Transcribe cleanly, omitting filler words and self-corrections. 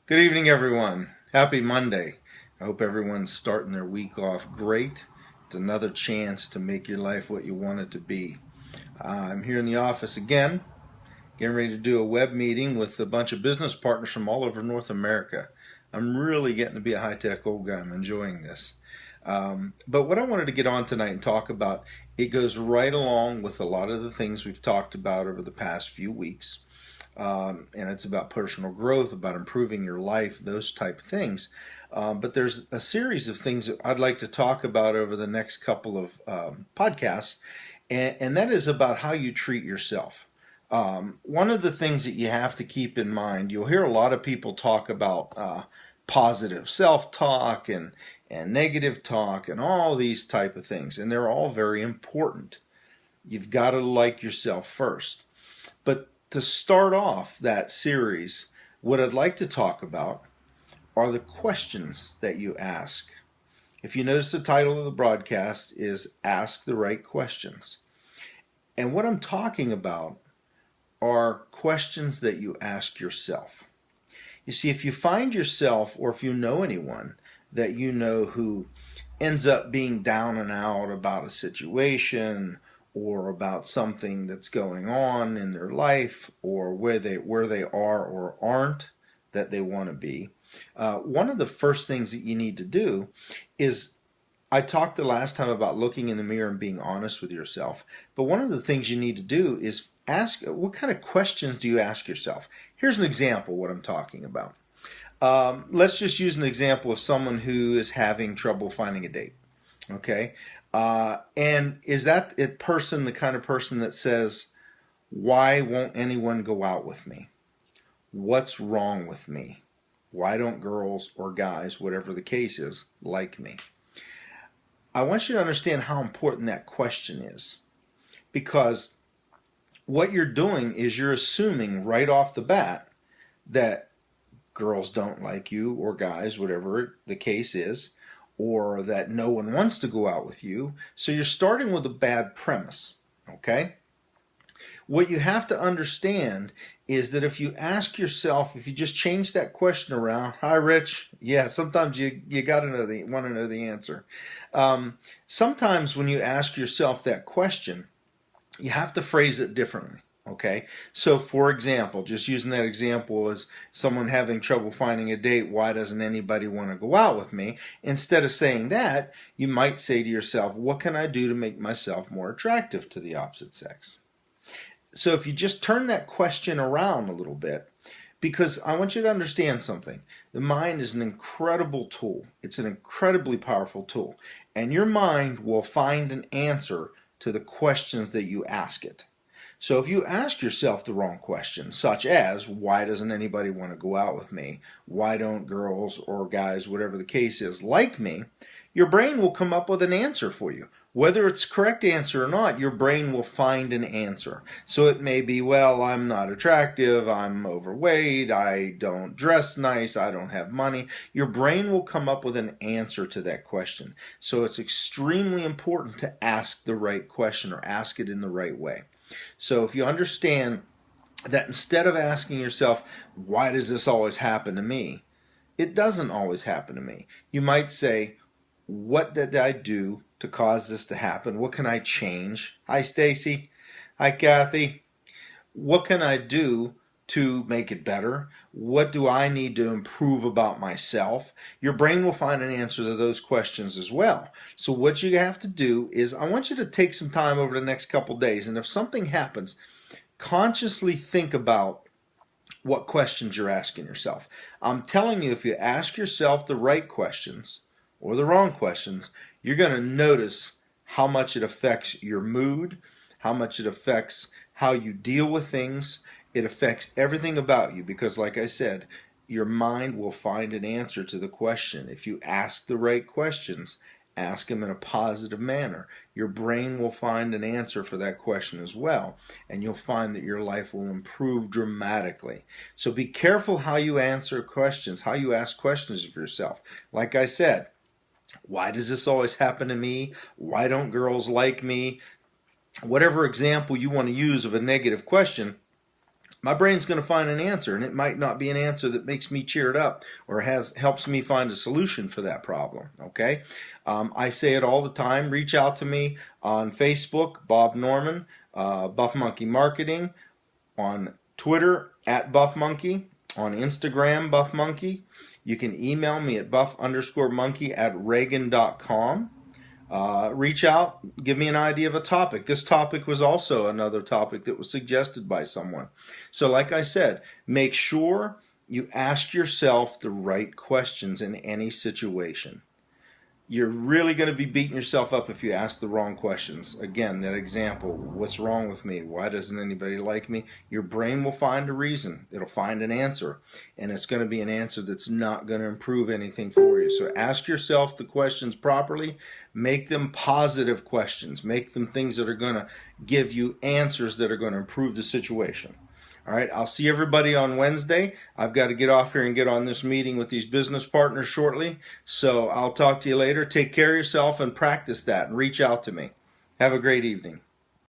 Good evening, everyone. Happy Monday. I hope everyone's starting their week off great. It's another chance to make your life what you want it to be. I'm here in the office again, getting ready to do a web meeting with a bunch of business partners from all over North America. I'm really getting to be a high-tech old guy. I'm enjoying this. But what I wanted to get on tonight and talk about, it goes right along with a lot of the things we've talked about over the past few weeks. And it's about personal growth, about improving your life, those type of things. But there's a series of things that I'd like to talk about over the next couple of podcasts, and that is about how you treat yourself. One of the things that you have to keep in mind, you'll hear a lot of people talk about positive self-talk and negative talk and all these type of things, and they're all very important. You've got to like yourself first. But to start off that series, what I'd like to talk about are the questions that you ask. If you notice, the title of the broadcast is Ask the Right Questions. And what I'm talking about are questions that you ask yourself. You see, if you find yourself, or if you know anyone that you know who ends up being down and out about a situation, or about something that's going on in their life, or where they are or aren't that they want to be, one of the first things that you need to do is, I talked the last time about looking in the mirror and being honest with yourself, but one of the things you need to do is ask, what kind of questions do you ask yourself? Here's an example of what I'm talking about. Let's just use an example of someone who is having trouble finding a date. Okay, and is that person the kind of person that says, why won't anyone go out with me? What's wrong with me? Why don't girls or guys, whatever the case is, like me? I want you to understand how important that question is, because what you're doing is you're assuming right off the bat that girls don't like you, or guys, whatever the case is, or that no one wants to go out with you. So you're starting with a bad premise, okay? What you have to understand is that if you ask yourself, if you just change that question around, hi Rich, yeah, sometimes you got to want to know the answer. Sometimes when you ask yourself that question, you have to phrase it differently. Okay, so for example, just using that example as someone having trouble finding a date, why doesn't anybody want to go out with me? Instead of saying that, you might say to yourself, what can I do to make myself more attractive to the opposite sex? So if you just turn that question around a little bit, because I want you to understand something. The mind is an incredible tool. It's an incredibly powerful tool. And your mind will find an answer to the questions that you ask it. So if you ask yourself the wrong questions, such as, why doesn't anybody want to go out with me? Why don't girls or guys, whatever the case is, like me? Your brain will come up with an answer for you. Whether it's a correct answer or not, your brain will find an answer. So it may be, well, I'm not attractive, I'm overweight, I don't dress nice, I don't have money. Your brain will come up with an answer to that question. So it's extremely important to ask the right question, or ask it in the right way. So if you understand that, instead of asking yourself, why does this always happen to me? It doesn't always happen to me. You might say, what did I do to cause this to happen? What can I change? Hi, Stacy. Hi, Kathy. What can I do to make it better? What do I need to improve about myself? Your brain will find an answer to those questions as well. So what you have to do is, I want you to take some time over the next couple days, and if something happens, consciously think about what questions you're asking yourself. I'm telling you, if you ask yourself the right questions or the wrong questions, you're going to notice how much it affects your mood, how much it affects how you deal with things. It affects everything about you, because like I said, your mind will find an answer to the question. If you ask the right questions, ask them in a positive manner, your brain will find an answer for that question as well, and you'll find that your life will improve dramatically. So be careful how you answer questions, how you ask questions of yourself. Like I said, why does this always happen to me? Why don't girls like me? Whatever example you want to use of a negative question, my brain's going to find an answer, and it might not be an answer that makes me cheered up or helps me find a solution for that problem. Okay, I say it all the time. Reach out to me on Facebook, Bob Norman, Buff Monkey Marketing, on Twitter at Buff Monkey, on Instagram Buff Monkey. You can email me at buff_monkey@reagan.com. Reach out, give me an idea of a topic. This topic was also another topic that was suggested by someone. So like I said, make sure you ask yourself the right questions in any situation. You're really going to be beating yourself up if you ask the wrong questions. Again, that example, what's wrong with me? Why doesn't anybody like me? Your brain will find a reason. It'll find an answer. And it's going to be an answer that's not going to improve anything for you. So ask yourself the questions properly. Make them positive questions. Make them things that are going to give you answers that are going to improve the situation. All right, I'll see everybody on Wednesday. I've got to get off here and get on this meeting with these business partners shortly. So I'll talk to you later. Take care of yourself and practice that and reach out to me. Have a great evening.